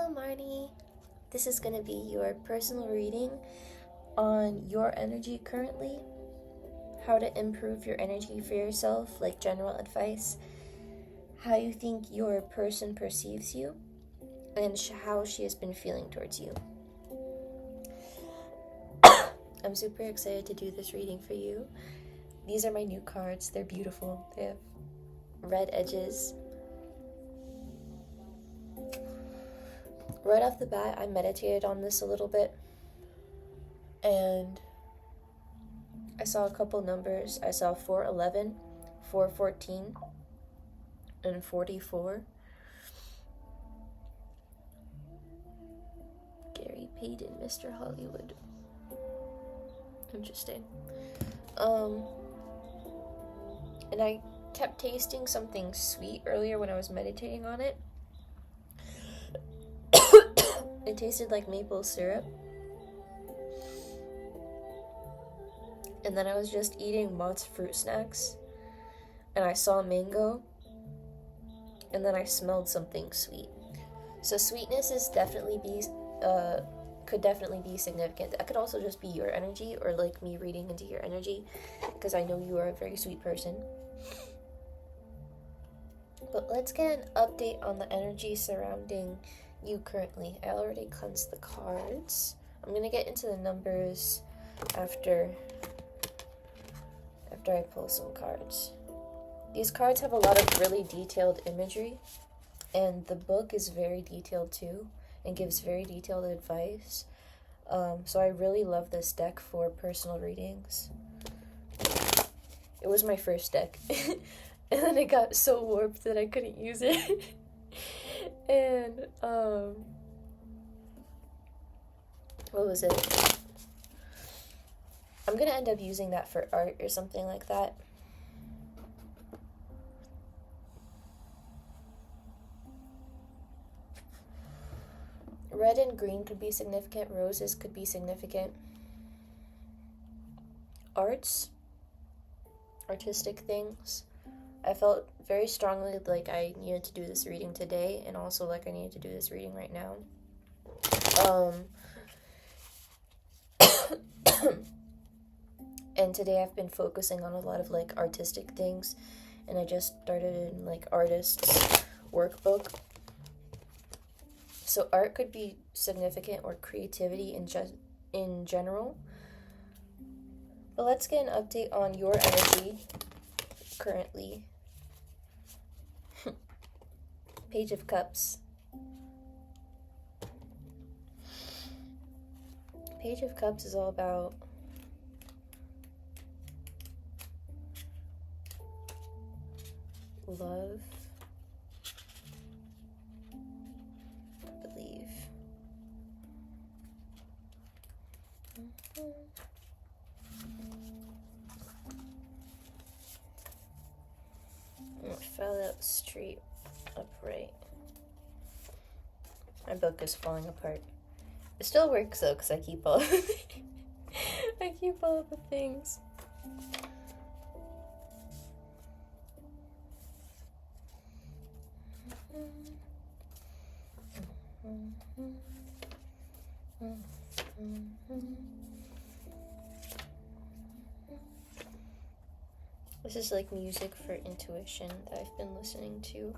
Hello, Marnie. This is going to be your personal reading on your energy currently, how to improve your energy for yourself, like general advice, how you think your person perceives you, and how she has been feeling towards you. I'm super excited to do this reading for you. These are my new cards. They're beautiful. They have red edges. Right off the bat, I meditated on this a little bit, and I saw a couple numbers. I saw 411, 414, and 44. Gary Payton, Mr. Hollywood. Interesting. And I kept tasting something sweet earlier when I was meditating on it. It tasted like maple syrup. And then I was just eating Mott's fruit snacks, and I saw mango, and then I smelled something sweet. So sweetness is could definitely be significant. That could also just be your energy, or like me reading into your energy, because I know you are a very sweet person. But let's get an update on the energy surrounding you currently. I already cleansed the cards. I'm gonna get into the numbers after I pull some cards. These cards have a lot of really detailed imagery, and the book is very detailed too, and gives very detailed advice. So I really love this deck for personal readings. It was my first deck, and then it got so warped that I couldn't use it. And what was it? I'm gonna end up using that for art or something like that. Red and green could be significant. Roses could be significant. Artistic things. I felt very strongly like I needed to do this reading today, and also like I needed to do this reading right now. And today I've been focusing on a lot of like artistic things, and I just started in like artist's workbook. So art could be significant, or creativity in general. But let's get an update on your energy currently. Page of Cups. Page of Cups is all about love, I believe. It fell out straight upright. My book is falling apart. It still works though, because I keep all I keep all of the things. This is like music for intuition that I've been listening to.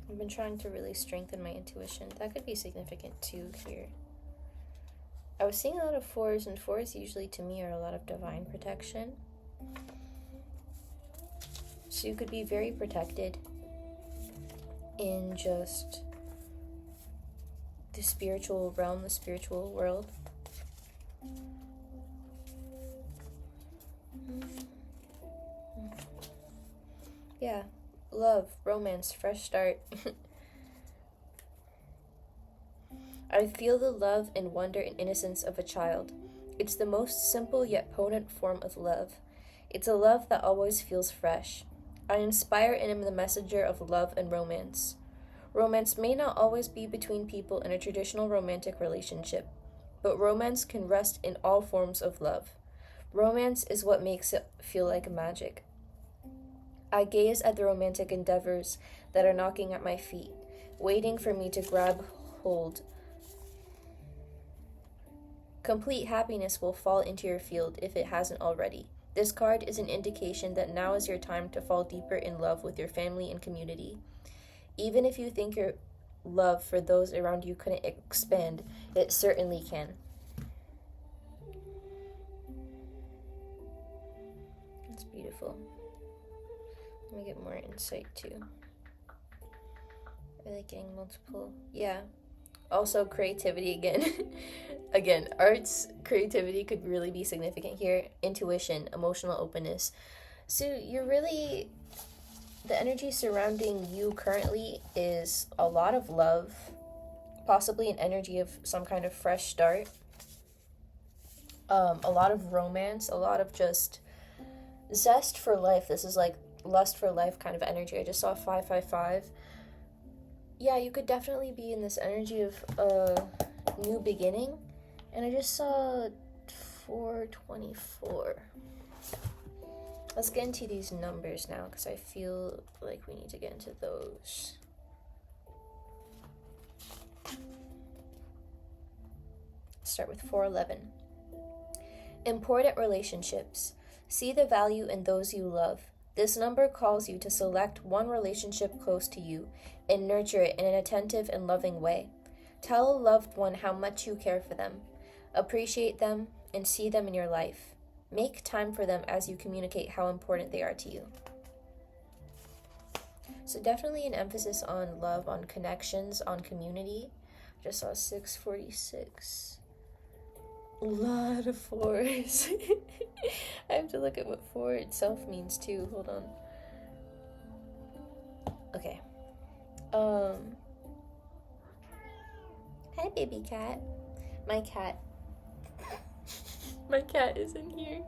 I've been trying to really strengthen my intuition. That could be significant too here. I was seeing a lot of fours, and fours usually to me are a lot of divine protection. So you could be very protected in just the spiritual realm, the spiritual world. Yeah, love, romance, fresh start. I feel the love and wonder and innocence of a child. It's the most simple yet potent form of love. It's a love that always feels fresh. I inspire and am the messenger of love and romance. Romance may not always be between people in a traditional romantic relationship, but romance can rest in all forms of love. Romance is what makes it feel like magic. I gaze at the romantic endeavors that are knocking at my feet, waiting for me to grab hold. Complete happiness will fall into your field if it hasn't already. This card is an indication that now is your time to fall deeper in love with your family and community. Even if you think your love for those around you couldn't expand, it certainly can. That's beautiful. Let me get more insight too. I like getting multiple. Yeah. Also creativity again. Again, arts, creativity could really be significant here. Intuition, emotional openness. So you're really, the energy surrounding you currently is a lot of love, possibly an energy of some kind of fresh start, a lot of romance, a lot of just zest for life. This is like lust for life kind of energy. I just saw 555. Yeah, you could definitely be in this energy of a new beginning. And I just saw 424. Let's get into these numbers now, because I feel like we need to get into those. Start with 411. Important relationships. See the value in those you love. This number calls you to select one relationship close to you and nurture it in an attentive and loving way. Tell a loved one how much you care for them. Appreciate them and see them in your life. Make time for them as you communicate how important they are to you. So definitely an emphasis on love, on connections, on community. Just saw 646. A lot of fours. I have to look at what 4 itself means too. Hold on. Okay. Hi, baby cat. My cat. My cat is in here.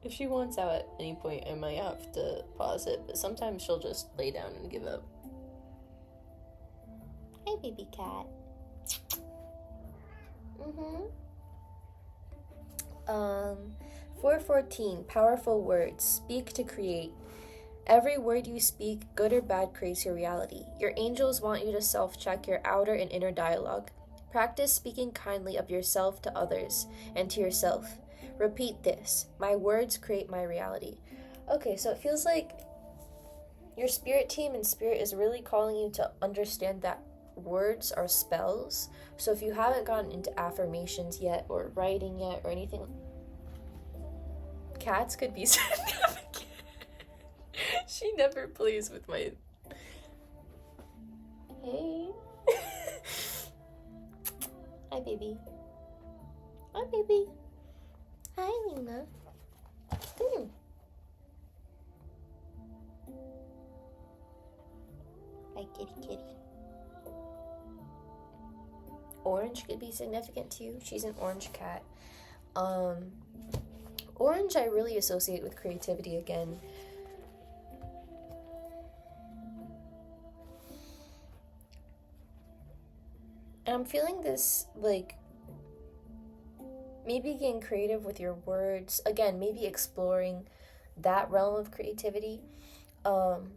If she wants out at any point, I might have to pause it, but sometimes she'll just lay down and give up. Hi, baby cat. 414, powerful words. Speak to create. Every word you speak, good or bad, creates your reality. Your angels want you to self-check your outer and inner dialogue. Practice speaking kindly of yourself to others and to yourself. Repeat this. My words create my reality. Okay, so it feels like your spirit team and spirit is really calling you to understand that words are spells. So if you haven't gotten into affirmations yet or writing yet or anything, cats could be significant. She never plays with my... Hey. Hi, baby. Hi, baby. Hi, Lena. Hi, kitty, kitty. Orange could be significant too. She's an orange cat. Orange I really associate with creativity again. And I'm feeling this, like, maybe getting creative with your words. Again, maybe exploring that realm of creativity. And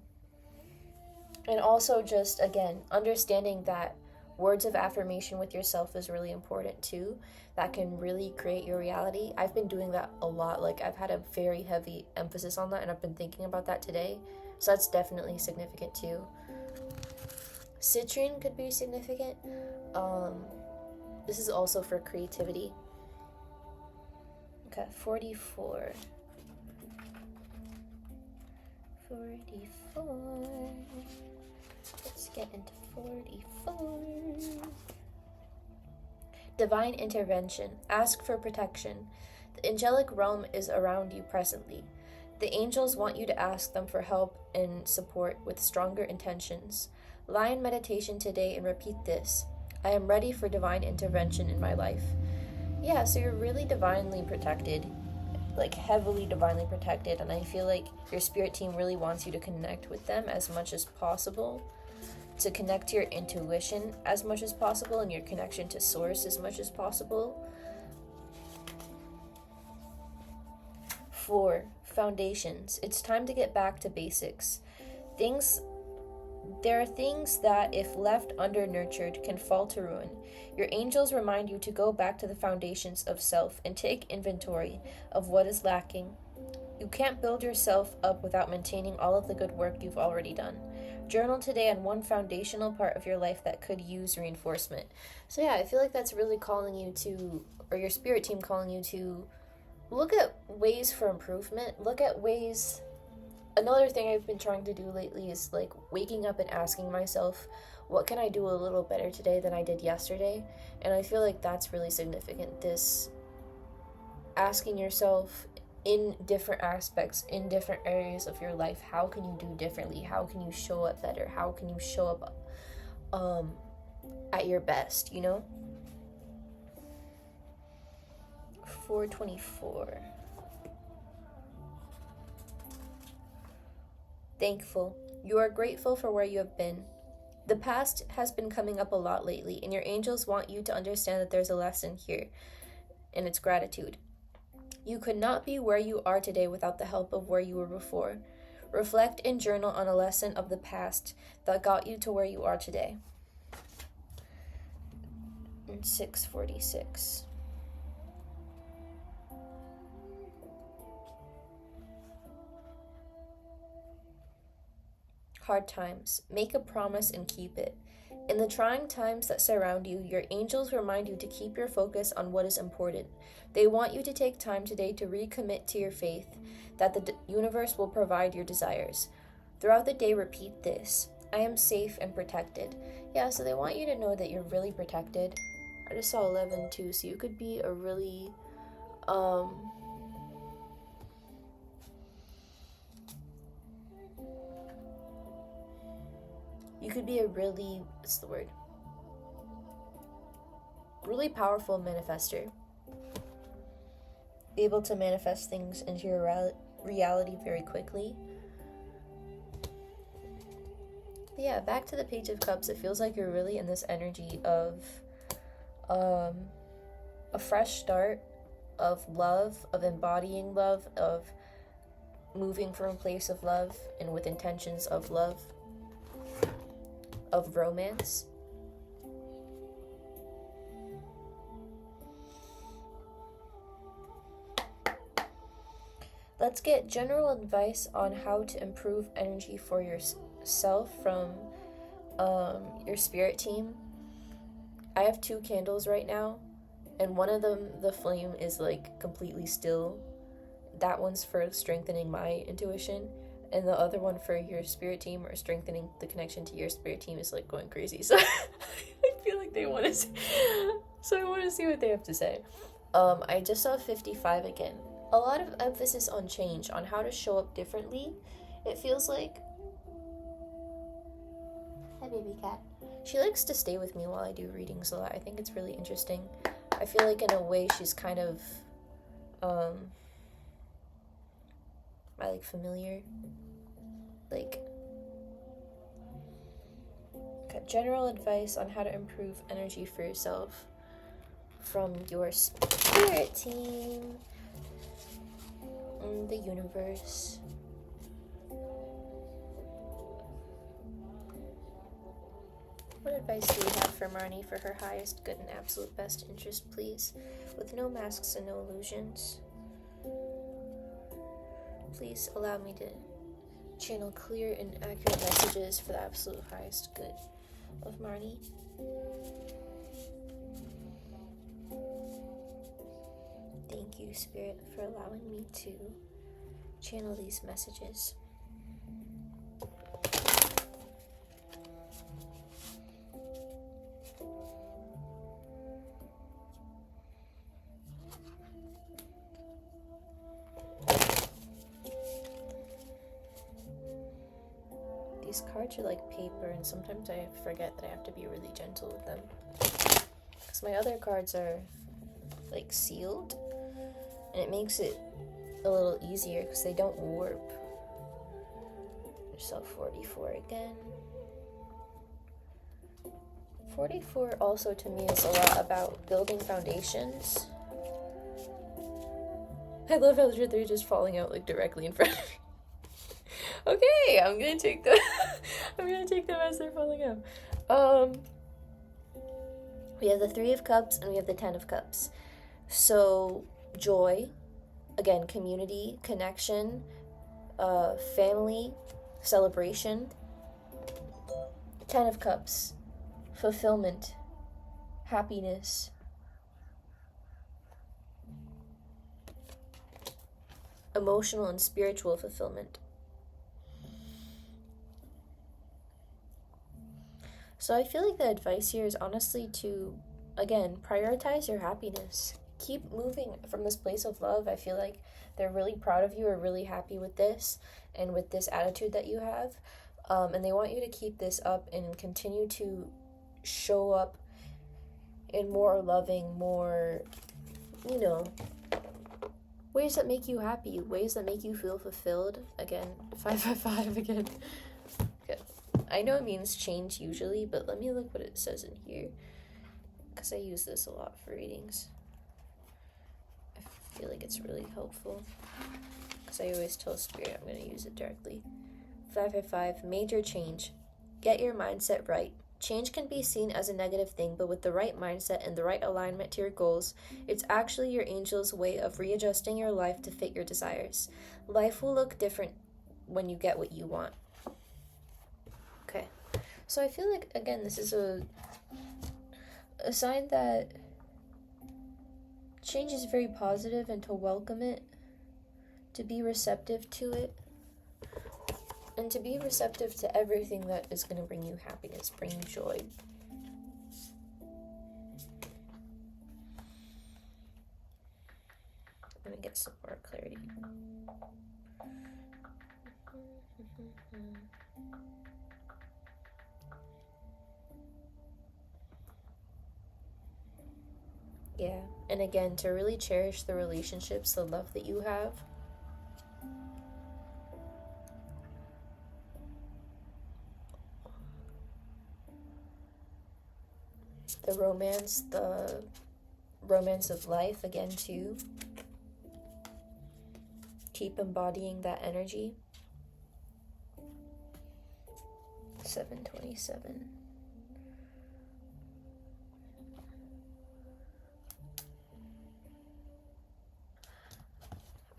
also just, again, understanding that words of affirmation with yourself is really important too. That can really create your reality. I've been doing that a lot. Like, I've had a very heavy emphasis on that, and I've been thinking about that today. So that's definitely significant too. Citrine could be significant. This is also for creativity. Okay, 44. 44. Let's get into 44. Divine intervention. Ask for protection. The angelic realm is around you presently. The angels want you to ask them for help and support with stronger intentions. Lie in meditation today and repeat this. I am ready for divine intervention in my life. Yeah, so you're really divinely protected. Like, heavily divinely protected. And I feel like your spirit team really wants you to connect with them as much as possible. To connect to your intuition as much as possible. And your connection to source as much as possible. 4, foundations. It's time to get back to basics. There are things that, if left under-nurtured, can fall to ruin. Your angels remind you to go back to the foundations of self and take inventory of what is lacking. You can't build yourself up without maintaining all of the good work you've already done. Journal today on one foundational part of your life that could use reinforcement. So yeah, I feel like that's really calling you to, or your spirit team calling you to, look at ways for improvement. Look at ways. Another thing I've been trying to do lately is like waking up and asking myself, what can I do a little better today than I did yesterday? And I feel like that's really significant. This asking yourself in different aspects, in different areas of your life, how can you do differently? How can you show up better? How can you show up at your best, you know? 424. Thankful. You are grateful for where you have been. The past has been coming up a lot lately, and your angels want you to understand that there's a lesson here, and it's gratitude. You could not be where you are today without the help of where you were before. Reflect and journal on a lesson of the past that got you to where you are today. And 646. Hard times. Make a promise and keep it. In the trying times that surround you, your angels remind you to keep your focus on what is important. They want you to take time today to recommit to your faith that the universe will provide your desires. Throughout the day, repeat this: I am safe and protected. Yeah, so they want you to know that you're really protected. I just saw 11 too, so you could be a really, really powerful manifester. Able to manifest things into your reality very quickly. But yeah, back to the Page of Cups. It feels like you're really in this energy of a fresh start, of love, of embodying love, of moving from a place of love and with intentions of love, of romance. Let's get general advice on how to improve energy for yourself from your spirit team. I have 2 candles right now, and one of them, the flame is like completely still. That one's for strengthening my intuition, and the other one for your spirit team, or strengthening the connection to your spirit team, is like going crazy. So I feel like they want to so I want to see what they have to say. I just saw 55 again. A lot of emphasis on change, on how to show up differently. It feels like... Hi, baby cat. She likes to stay with me while I do readings a lot. I think it's really interesting. I feel like in a way she's kind of my like familiar. Like, general advice on how to improve energy for yourself from your spirit team. The universe. What advice do we have for Marnie for her highest good and absolute best interest, please? With no masks and no illusions. Please allow me to channel clear and accurate messages for the absolute highest good of Marnie. Thank you, Spirit, for allowing me to channel these messages. These cards are like paper, and sometimes I forget that I have to be really gentle with them. Because my other cards are like sealed, and it makes it a little easier because they don't warp. So 44 again. 44 also to me is a lot about building foundations. I love how they're just falling out like directly in front of me. Okay, I'm gonna take the I'm gonna take them as they're falling out. We have the Three of Cups and we have the Ten of Cups. So joy, again, community, connection, family, celebration. Ten of Cups, fulfillment, happiness. Emotional and spiritual fulfillment. So I feel like the advice here is honestly to, again, prioritize your happiness. Keep moving from this place of love. I feel like they're really proud of you or really happy with this and with this attitude that you have. And they want you to keep this up and continue to show up in more loving, more, ways that make you happy, ways that make you feel fulfilled. Again, 555 again. Good. I know it means change usually, but let me look what it says in here, because I use this a lot for readings. I feel like it's really helpful, because I always tell Spirit I'm going to use it directly. 555, major change. Get your mindset right. Change can be seen as a negative thing, but with the right mindset and the right alignment to your goals, it's actually your angel's way of readjusting your life to fit your desires. Life will look different when you get what you want. Okay, so I feel like, again, this is a sign that change is very positive, and to welcome it, to be receptive to it, and to be receptive to everything that is going to bring you happiness, bring you joy. I'm going to get some more clarity. Yeah, and again, to really cherish the relationships, the love that you have. The romance of life, again, too. Keep embodying that energy. 727.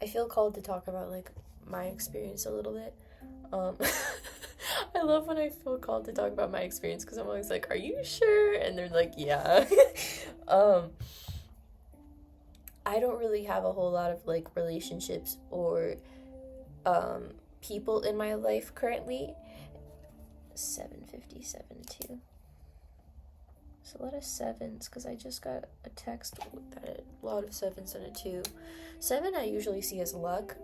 I feel called to talk about, like, my experience a little bit. I love when I feel called to talk about my experience, because I'm always like, are you sure? And they're like, yeah. I don't really have a whole lot of, like, relationships or people in my life currently. 757 too. So a lot of sevens, because I just got a text with that a lot of sevens and a 2. 7 I usually see as luck.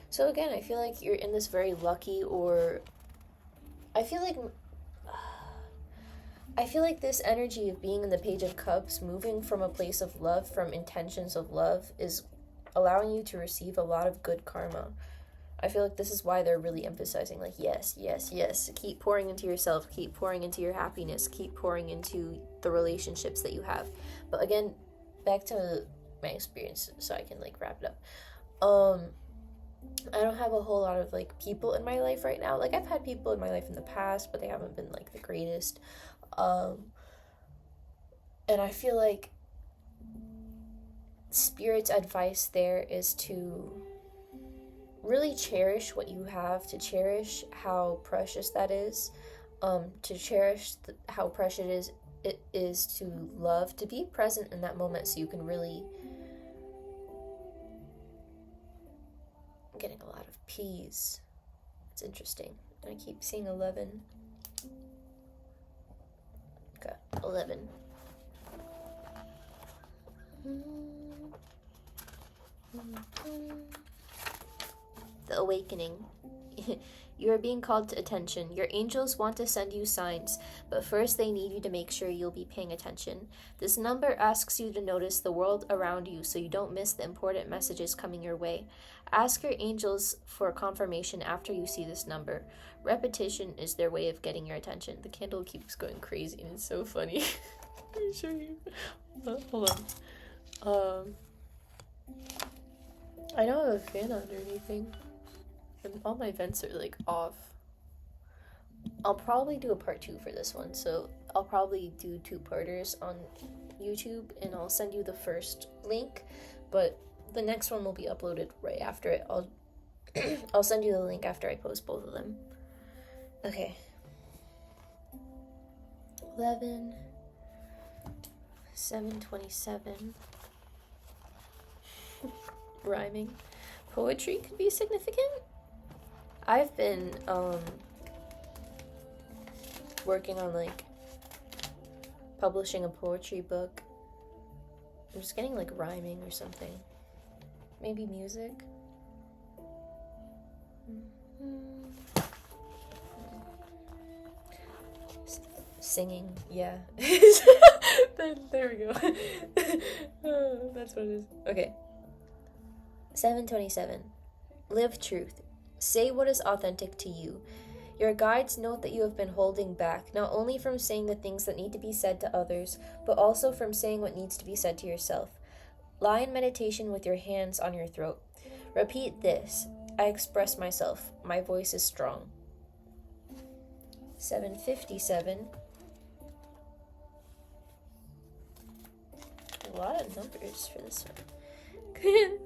So again, I feel like you're in this very lucky, or I feel like this energy of being in the Page of Cups, moving from a place of love, from intentions of love, is allowing you to receive a lot of good karma. I feel like this is why they're really emphasizing, like, yes, yes, yes. Keep pouring into yourself. Keep pouring into your happiness. Keep pouring into the relationships that you have. But again, back to my experience, so I can, like, wrap it up. I don't have a whole lot of, like, people in my life right now. Like, I've had people in my life in the past, but they haven't been, like, the greatest. And I feel like Spirit's advice there is to really cherish what you have, to cherish how precious that is, to cherish how precious it is to love, to be present in that moment so you can really... I'm getting a lot of P's. It's interesting. I keep seeing 11. Okay, 11. The awakening. You are being called to attention. Your angels want to send you signs, but first they need you to make sure you'll be paying attention. This number asks you to notice the world around you so you don't miss the important messages coming your way. Ask your angels for confirmation after you see this number. Repetition is their way of getting your attention. The candle keeps going crazy and it's so funny. Let me show you. Hold on. I don't have a fan on or anything. And all my vents are like off. I'll probably do a part 2 for this one, so I'll probably do 2-parters on YouTube, and I'll send you the first link, but the next one will be uploaded right after it. I'll send you the link after I post both of them. Okay. 11, 7:27. Rhyming. Poetry could be significant. I've been working on like publishing a poetry book. I'm just getting like rhyming or something. Maybe music. Singing, yeah. There we go. Oh, that's what it is. Okay. 7:27. Live truth. Say what is authentic to you. Your guides note that you have been holding back, not only from saying the things that need to be said to others, but also from saying what needs to be said to yourself. Lie in meditation with your hands on your throat. Repeat this. I express myself. My voice is strong. 7:57. A lot of numbers for this one.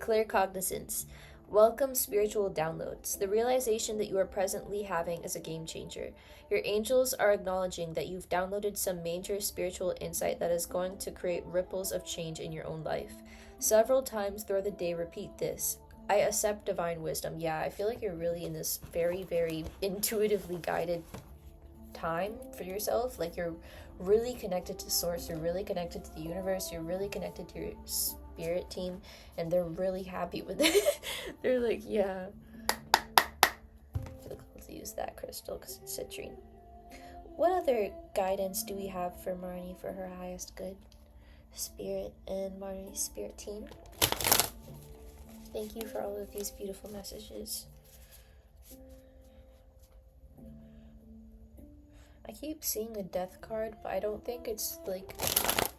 Clear cognizance. Welcome spiritual downloads. The realization that you are presently having is a game changer. Your angels are acknowledging that you've downloaded some major spiritual insight that is going to create ripples of change in your own life. Several times throughout the day, repeat this. I accept divine wisdom. Yeah, I feel like you're really in this very, very intuitively guided time for yourself. Like you're really connected to source. You're really connected to the universe. You're really connected to your spirit team, and they're really happy with it. They're like, yeah. Feel cool to use that crystal because it's citrine. What other guidance do we have for Marnie for her highest good? Spirit and Marnie's spirit team. Thank you for all of these beautiful messages. I keep seeing the death card, but I don't think it's like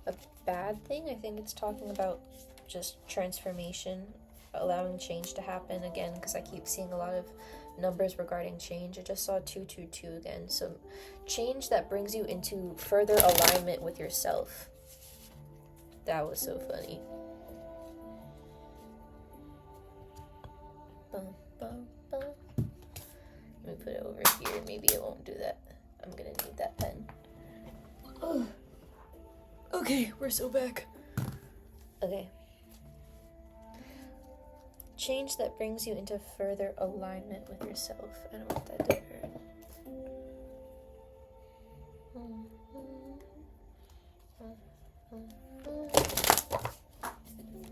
a bad thing. I think it's talking about just transformation, allowing change to happen again, because I keep seeing a lot of numbers regarding change. I just saw 222 again. So change that brings you into further alignment with yourself. That was so funny. Bum, bum, bum. Let me put it over here. Maybe it won't do that. I'm gonna need that pen. Oh. Okay, we're so back. Okay. Change that brings you into further alignment with yourself. I don't want that to hurt.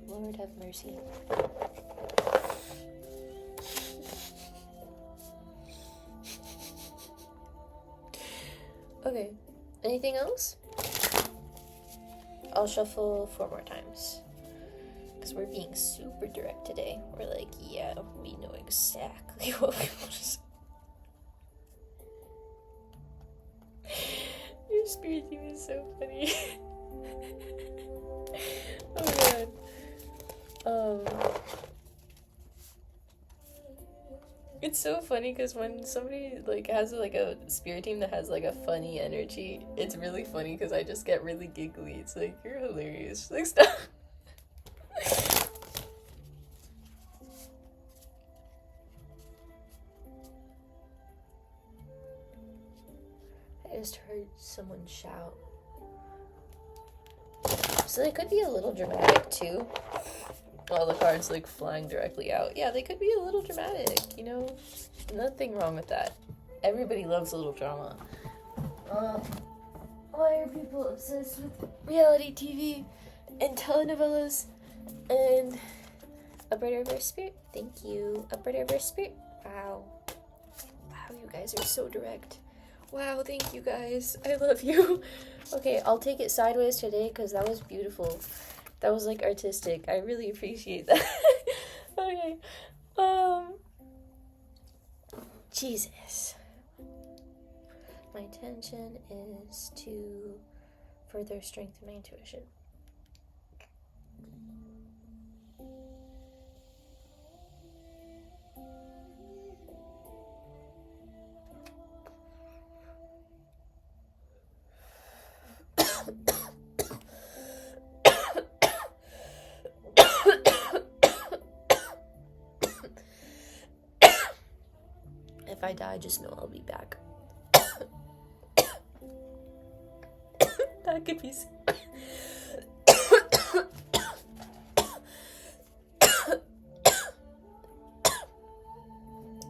Lord have mercy. Okay, anything else? I'll shuffle 4 more times. Because we're being super direct today. We're like, yeah, we know exactly what we want to say. Your spirit team is so funny. Oh god. It's so funny because when somebody like has like a spirit team that has like a funny energy, it's really funny because I just get really giggly. It's like, you're hilarious. Like, stop. I just heard someone shout. So they could be a little dramatic too. All the cards like flying directly out. Yeah, they could be a little dramatic, you know? Nothing wrong with that. Everybody loves a little drama. Why are people obsessed with reality TV and telenovelas and a brighter reverse spirit? Thank you. A brighter reverse spirit. Wow. Wow, you guys are so direct. Wow, thank you guys. I love you. Okay, I'll take it sideways today because that was beautiful. That was like artistic. I really appreciate that. Okay. Jesus. My intention is to further strengthen my intuition. die, just know I'll be back. That could be...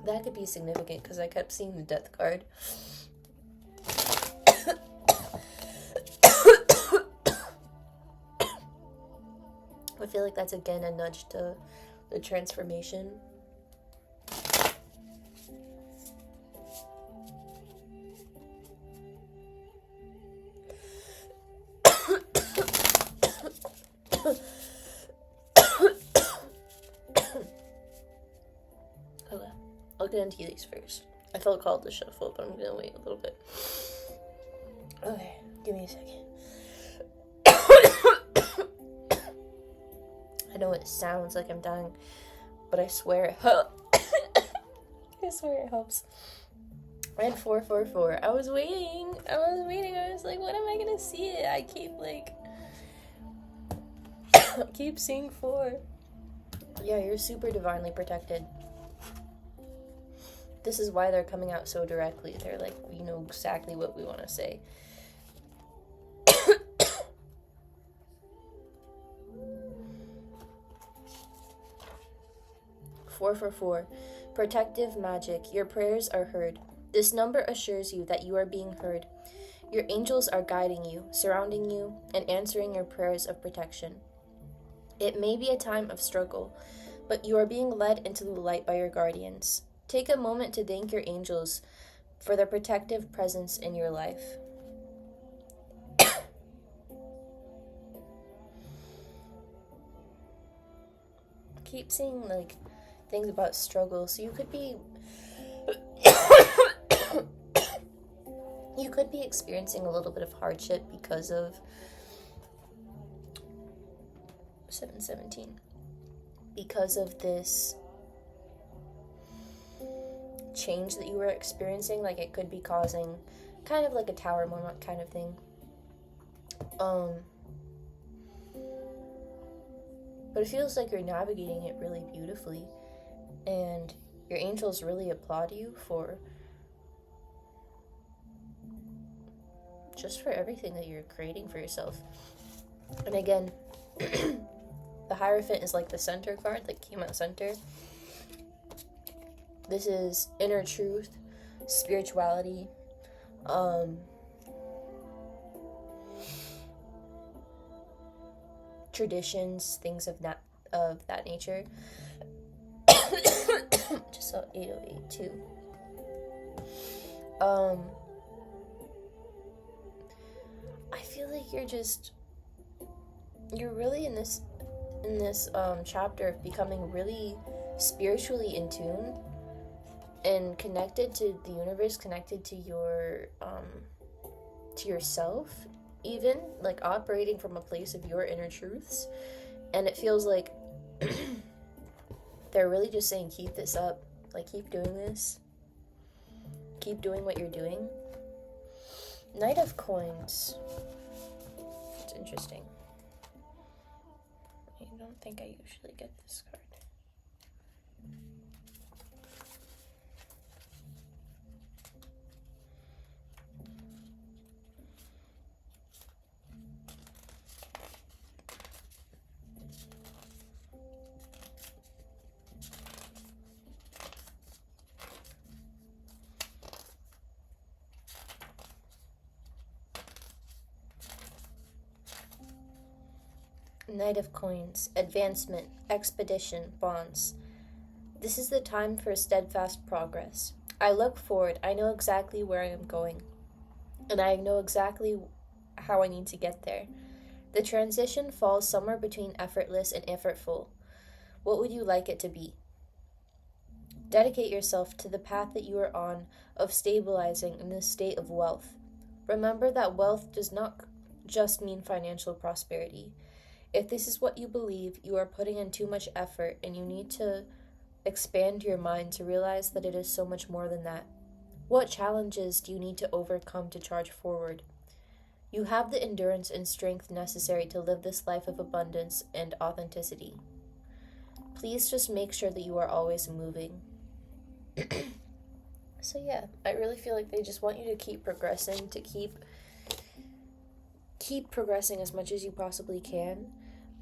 That could be significant, because I kept seeing the death card. I feel like that's again a nudge to the transformation. Okay, I'll get into these first. I felt called to shuffle, but I'm gonna wait a little bit. Okay, give me a second. I know it sounds like I'm dying, but I swear it helps. I swear it helps. I had 444. I was waiting. I was like, when am I gonna see it? I keep keep seeing 4. Yeah, you're super divinely protected. This is why they're coming out so directly. They're like, you know exactly what we want to say. 444. Protective magic. Your prayers are heard. This number assures you that you are being heard. Your angels are guiding you, surrounding you, and answering your prayers of protection. It may be a time of struggle, but you are being led into the light by your guardians. Take a moment to thank your angels for their protective presence in your life. Keep seeing things about struggle. So you could be you could be experiencing a little bit of hardship because of 717. Because of this change that you were experiencing, it could be causing kind of like a tower moment kind of thing. But it feels like you're navigating it really beautifully, and your angels really applaud you for everything that you're creating for yourself. And again, the Hierophant is like the center card that came out center. This is inner truth, spirituality, traditions, things of that nature. Just saw 808 too. I feel like you're really in this chapter of becoming really spiritually in tune and connected to the universe, connected to your to yourself, even operating from a place of your inner truths. And it feels like they're really just saying, keep this up, keep doing this, keep doing what you're doing. Knight of Coins. It's interesting. I don't think I usually get this card. Knight of Coins. Advancement, expedition, bonds. This is the time for steadfast progress. I look forward. I know exactly where I am going, and I know exactly how I need to get there. The transition falls somewhere between effortless and effortful. What would you like it to be? Dedicate yourself to the path that you are on of stabilizing in the state of wealth. Remember that wealth does not just mean financial prosperity. If this is what you believe, you are putting in too much effort, and you need to expand your mind to realize that it is so much more than that. What challenges do you need to overcome to charge forward? You have the endurance and strength necessary to live this life of abundance and authenticity. Please just make sure that you are always moving. So yeah, I really feel like they just want you to keep progressing, to keep progressing as much as you possibly can.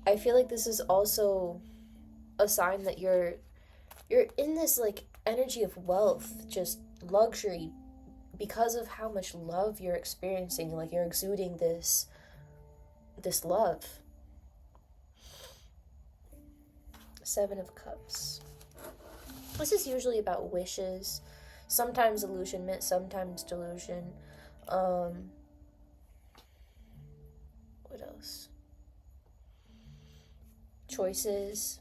I feel like this is also a sign that you're in this like energy of wealth, just luxury, because of how much love you're experiencing. Like you're exuding this love. Seven of Cups. This is usually about wishes, sometimes illusionment, sometimes delusion. What else? Choices.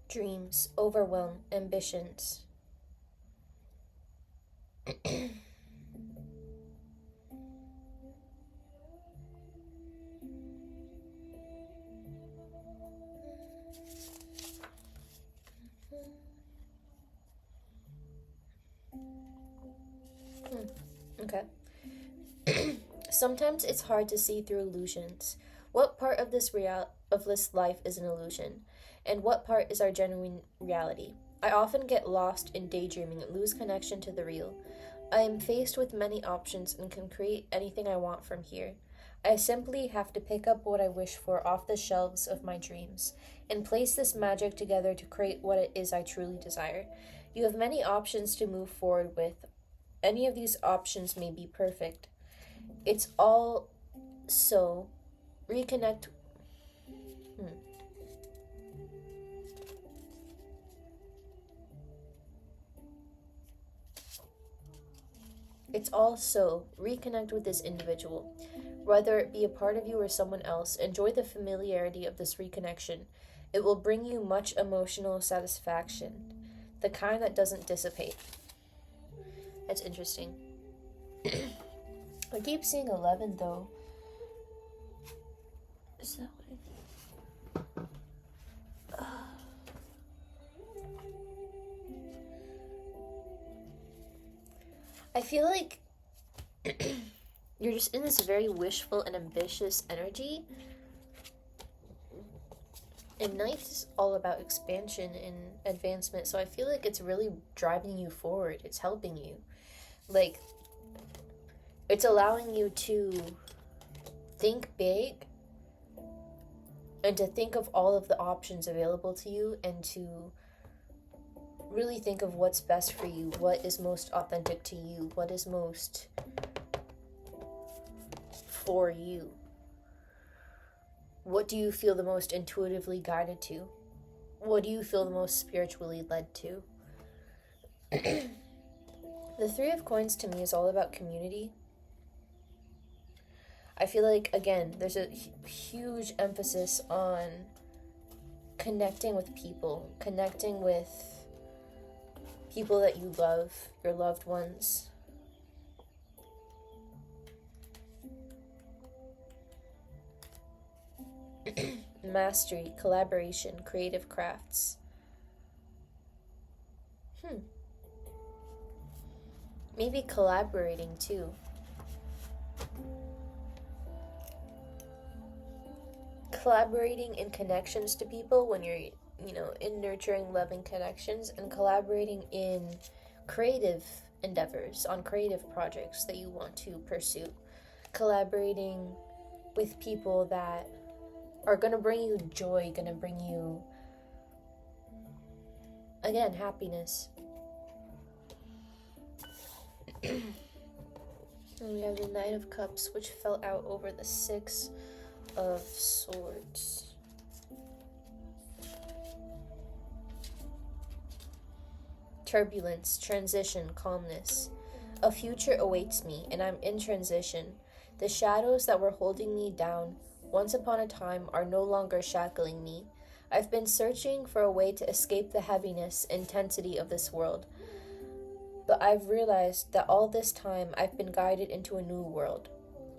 Dreams, overwhelm, ambitions. Okay. Sometimes it's hard to see through illusions. What part of this life is an illusion, and what part is our genuine reality? I often get lost in daydreaming and lose connection to the real. I am faced with many options and can create anything I want from here. I simply have to pick up what I wish for off the shelves of my dreams and place this magic together to create what it is I truly desire. You have many options to move forward with. Any of these options may be perfect. It's all so reconnect. Hmm. It's all so reconnect with this individual. Whether it be a part of you or someone else, enjoy the familiarity of this reconnection. It will bring you much emotional satisfaction, the kind that doesn't dissipate. That's interesting. I keep seeing 11 though. Is that what I feel like you're just in this very wishful and ambitious energy. And ninth is all about expansion and advancement, so I feel like it's really driving you forward. It's helping you. Like, it's allowing you to think big and to think of all of the options available to you and to really think of what's best for you, what is most authentic to you, what is most for you. What do you feel the most intuitively guided to? What do you feel the most spiritually led to? The Three of Coins to me is all about community. I feel like, again, there's a huge emphasis on connecting with people, connecting with people that you love, your loved ones. Mastery, collaboration, creative crafts. Maybe collaborating too. Collaborating in connections to people when you're, in nurturing, loving connections, and collaborating in creative endeavors, on creative projects that you want to pursue. Collaborating with people that are going to bring you joy, going to bring you, again, happiness. And we have the Knight of Cups, which fell out over the Six of Swords. Turbulence, transition, calmness. A future awaits me, and I'm in transition. The shadows that were holding me down once upon a time are no longer shackling me. I've been searching for a way to escape the heaviness, intensity of this world. But I've realized that all this time I've been guided into a new world.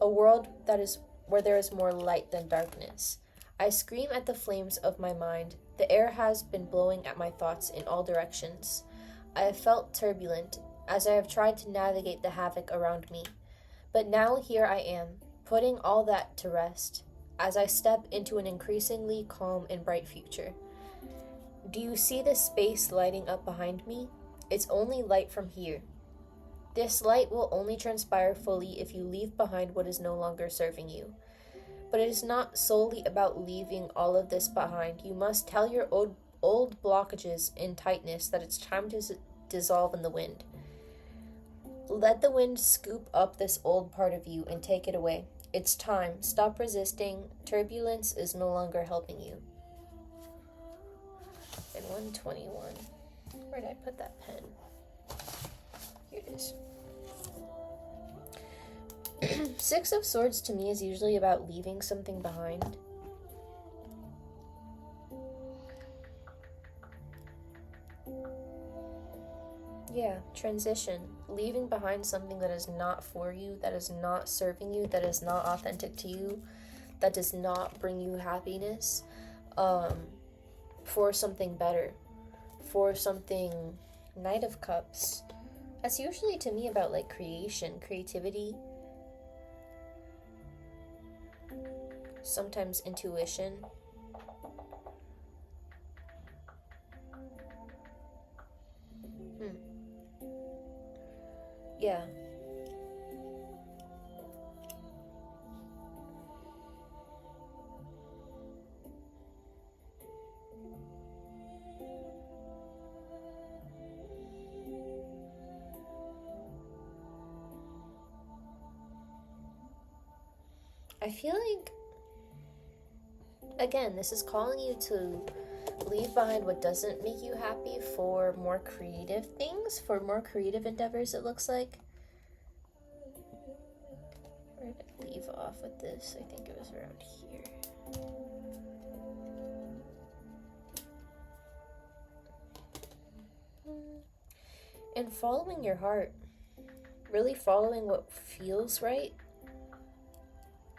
A world that is where there is more light than darkness. I scream at the flames of my mind. The air has been blowing at my thoughts in all directions. I have felt turbulent, as I have tried to navigate the havoc around me. But now here I am, putting all that to rest, as I step into an increasingly calm and bright future. Do you see the space lighting up behind me? It's only light from here. This light will only transpire fully if you leave behind what is no longer serving you. But it is not solely about leaving all of this behind. You must tell your old blockages and tightness that it's time to dissolve in the wind. Let the wind scoop up this old part of you and take it away. It's time. Stop resisting. Turbulence is no longer helping you. And 121. Where did I put that pen? Here it is. Six of Swords to me is usually about leaving something behind. Yeah, transition. Leaving behind something that is not for you, that is not serving you, that is not authentic to you, that does not bring you happiness, for something better, for something. Knight of Cups. That's usually to me about like creation, creativity, sometimes intuition. Yeah. I feel like, again, this is calling you to leave behind what doesn't make you happy for more creative things, for more creative endeavors, it looks like. Where did I leave off with this? I think it was around here. And following your heart, really following what feels right.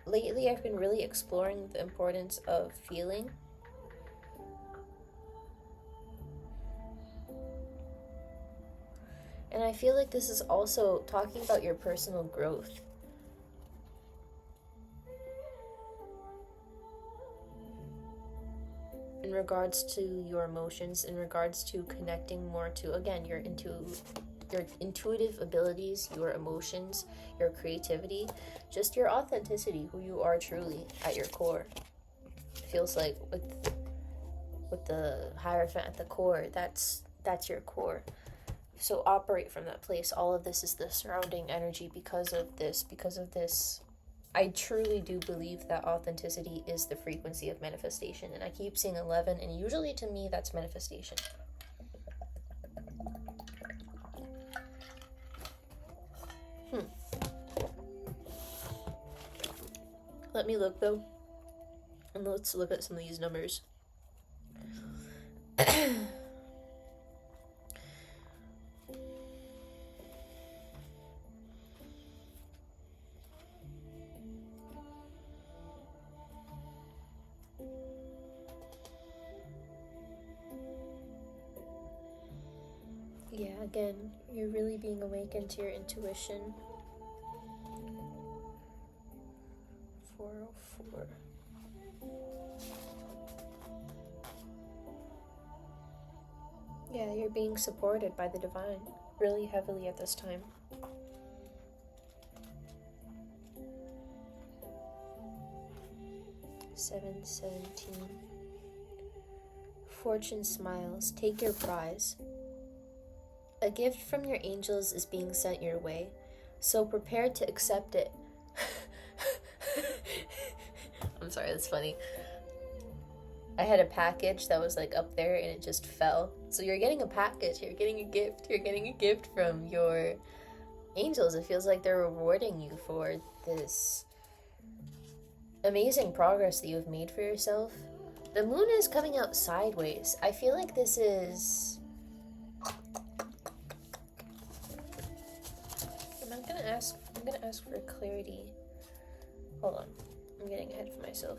Lately, I've been really exploring the importance of feeling. And I feel like this is also talking about your personal growth. In regards to your emotions, in regards to connecting more to, again, your intuitive abilities, your emotions, your creativity, just your authenticity, who you are truly at your core. Feels like with the Hierophant at the core, that's your core. So operate from that place. All of this is the surrounding energy because of this. I truly do believe that authenticity is the frequency of manifestation. And I keep seeing 11, and usually to me that's manifestation. Let me look though. And let's look at some of these numbers. Yeah, again, you're really being awakened to your intuition. 404. Yeah, you're being supported by the divine really heavily at this time. Seven, 17. Fortune smiles. Take your prize. A gift from your angels is being sent your way, so prepare to accept it. I'm sorry, that's funny. I had a package that was like up there and it just fell. So you're getting a package, you're getting a gift. You're getting a gift from your angels. It feels like they're rewarding you for this amazing progress that you've made for yourself. The moon is coming out sideways. I feel like this is... I'm gonna ask for clarity. Hold on. I'm getting ahead of myself.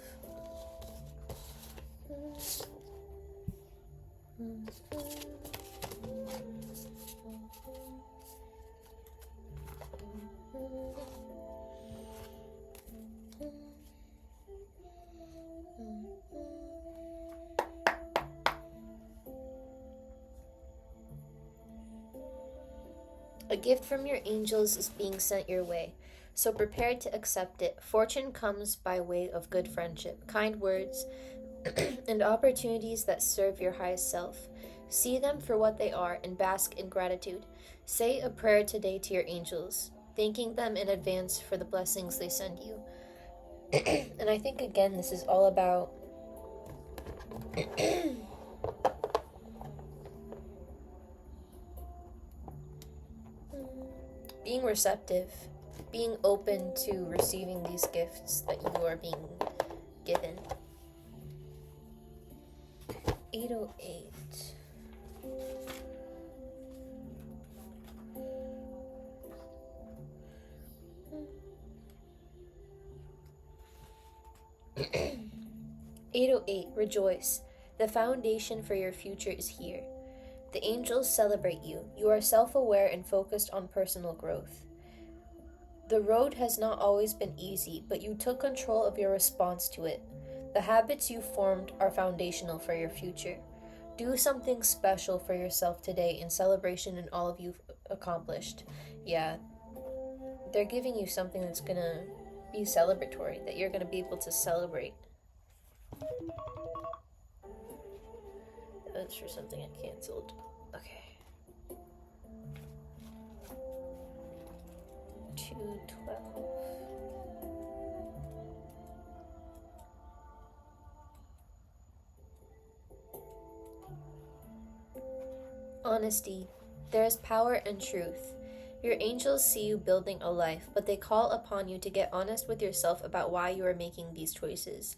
A gift from your angels is being sent your way, so prepare to accept it. Fortune comes by way of good friendship, kind words, and opportunities that serve your highest self. See them for what they are and bask in gratitude. Say a prayer today to your angels, thanking them in advance for the blessings they send you. And I think, again, this is all about being receptive, being open to receiving these gifts that you are being given. 808. (808) Rejoice. The foundation for your future is here. The angels celebrate you. You are self-aware and focused on personal growth. The road has not always been easy, but you took control of your response to it. The habits you formed are foundational for your future. Do something special for yourself today in celebration in all of you've accomplished. Yeah, they're giving you something that's gonna be celebratory, that you're gonna be able to celebrate. That's for something I canceled. Okay. 212. Honesty. There is power in truth. Your angels see you building a life, but they call upon you to get honest with yourself about why you are making these choices.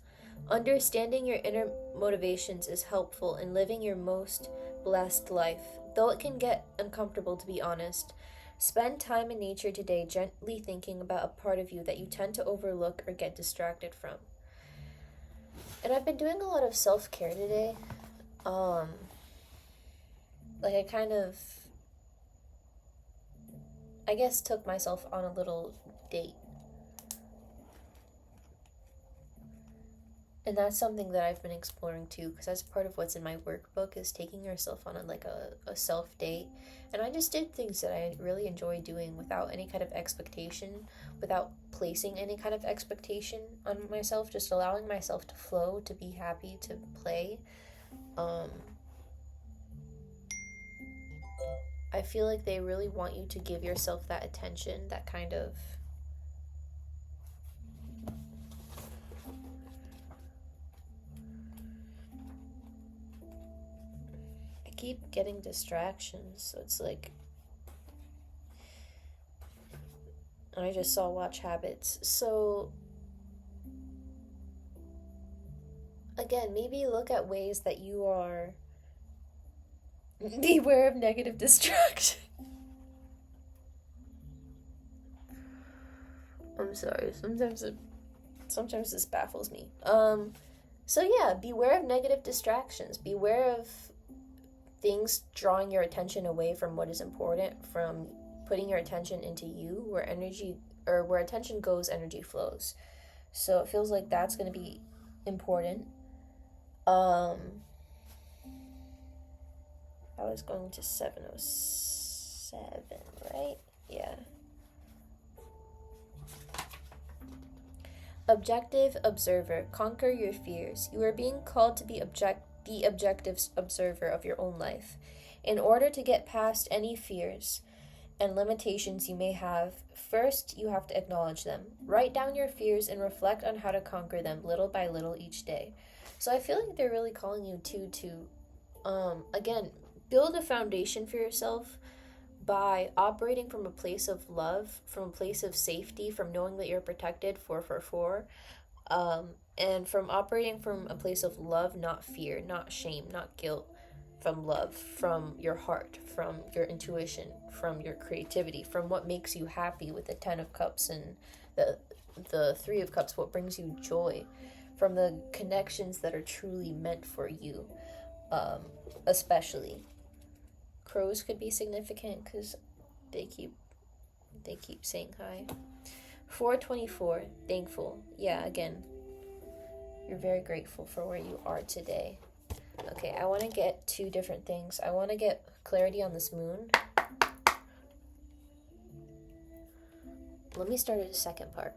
Understanding your inner motivations is helpful in living your most blessed life, though it can get uncomfortable, to be honest. Spend time in nature today, gently thinking about a part of you that you tend to overlook or get distracted from. And I've been doing a lot of self-care today. I kind of, I guess, took myself on a little date. And that's something that I've been exploring too, because that's part of what's in my workbook, is taking yourself on a self-date. And I just did things that I really enjoy doing without any kind of expectation, without placing any kind of expectation on myself, just allowing myself to flow, to be happy, to play. I feel like they really want you to give yourself that attention, that kind of... I keep getting distractions, so it's like... I just saw watch habits. So, again, maybe look at ways that you are... Beware of negative distraction. I'm sorry. Sometimes this baffles me. So yeah, beware of negative distractions. Beware of things drawing your attention away from what is important, from putting your attention into you, where attention goes, energy flows. So it feels like that's going to be important. I was going to 707, right? Yeah. Objective observer. Conquer your fears. You are being called to be the objective observer of your own life. In order to get past any fears and limitations you may have, first you have to acknowledge them. Write down your fears and reflect on how to conquer them little by little each day. So I feel like they're really calling you to again, build a foundation for yourself by operating from a place of love, from a place of safety, from knowing that you're protected, 444, and from operating from a place of love, not fear, not shame, not guilt, from love, from your heart, from your intuition, from your creativity, from what makes you happy with the 10 of Cups and the 3 of Cups, what brings you joy, from the connections that are truly meant for you, especially. Crows could be significant because they keep They keep saying hi. 424, thankful. Yeah, again, you're very grateful for where you are today. Okay, I want to get two different things. I want to get clarity on this moon. Let me start at the second part.